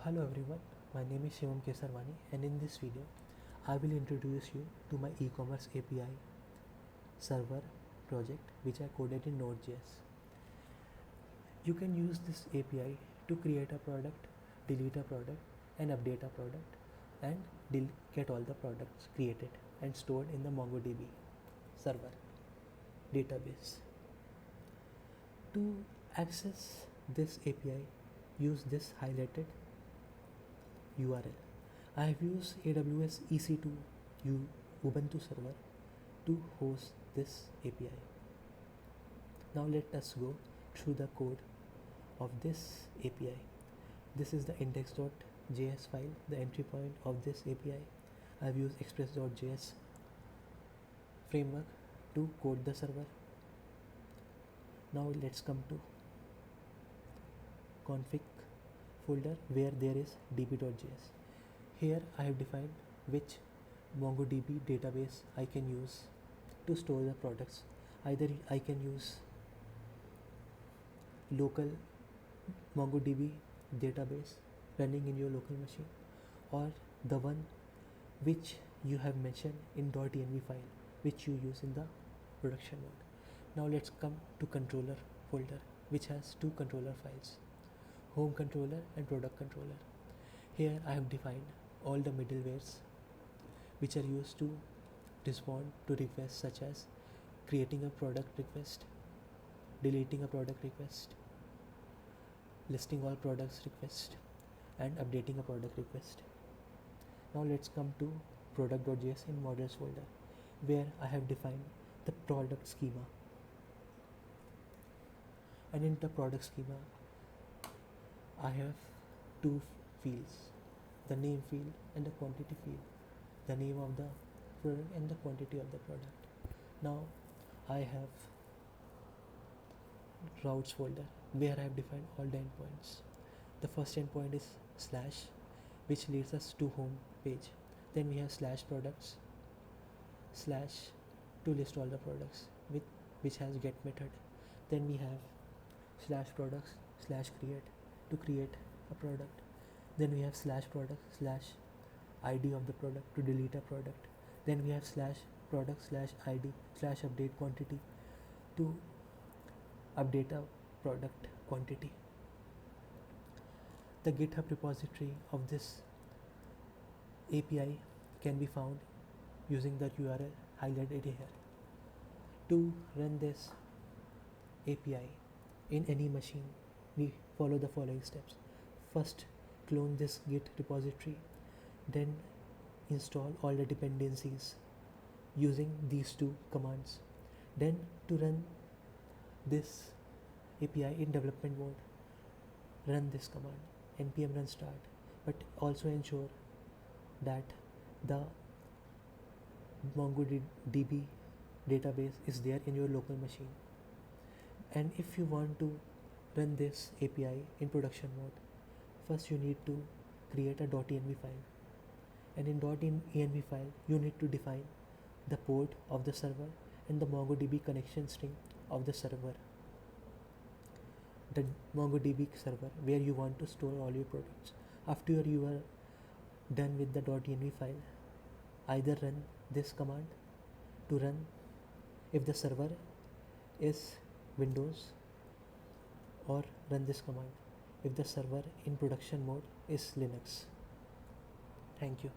Hello everyone, my name is Shivam Kesarwani and in this video I will introduce you to my e-commerce API server project which I coded in Nodejs. You can use this API to create a product, delete a product and update a product and get all the products created and stored in the MongoDB server database. To access this API, use this highlighted URL. I have used AWS EC2 Ubuntu server to host this API. Now let us go through the code of this API. This is the index.js file, the entry point of this API. I have used express.js framework to code the server. Now let's come to config folder where there is db.js. Here I have defined which MongoDB database I can use to store the products. Either I can use local MongoDB database running in your local machine or the one which you have mentioned in .env file which you use in the production mode. Now let's come to controller folder which has two controller files, home controller and product controller. Here I have defined all the middlewares which are used to respond to requests such as creating a product request, deleting a product request, listing all products request and updating a product request. Now let's come to product.js in models folder where I have defined the product schema, and in the product schema I have two fields, the name field and the quantity field, the name of the product and the quantity of the product. Now I have routes folder where I have defined all the endpoints. The first endpoint is slash which leads us to home page. Then we have slash products slash to list all the products which has get method. Then we have slash products slash create to create a product. Then we have slash product slash id of the product to delete a product. Then we have slash product slash id slash update quantity to update a product quantity. The GitHub repository of this API can be found using the URL highlighted here. To run this API in any machine, we follow the following steps. First, clone this Git repository, then install all the dependencies using these two commands. Then to run this API in development mode, run this command npm run start, but also ensure that the MongoDB database is there in your local machine. And if you want to run this API in production mode, first you need to create a .env file, and in .env file you need to define the port of the server and the MongoDB connection string of the server, the MongoDB server where you want to store all your products. After you are done with the .env file, either run this command to run if the server is Windows, or run this command if the server in production mode is Linux. Thank you.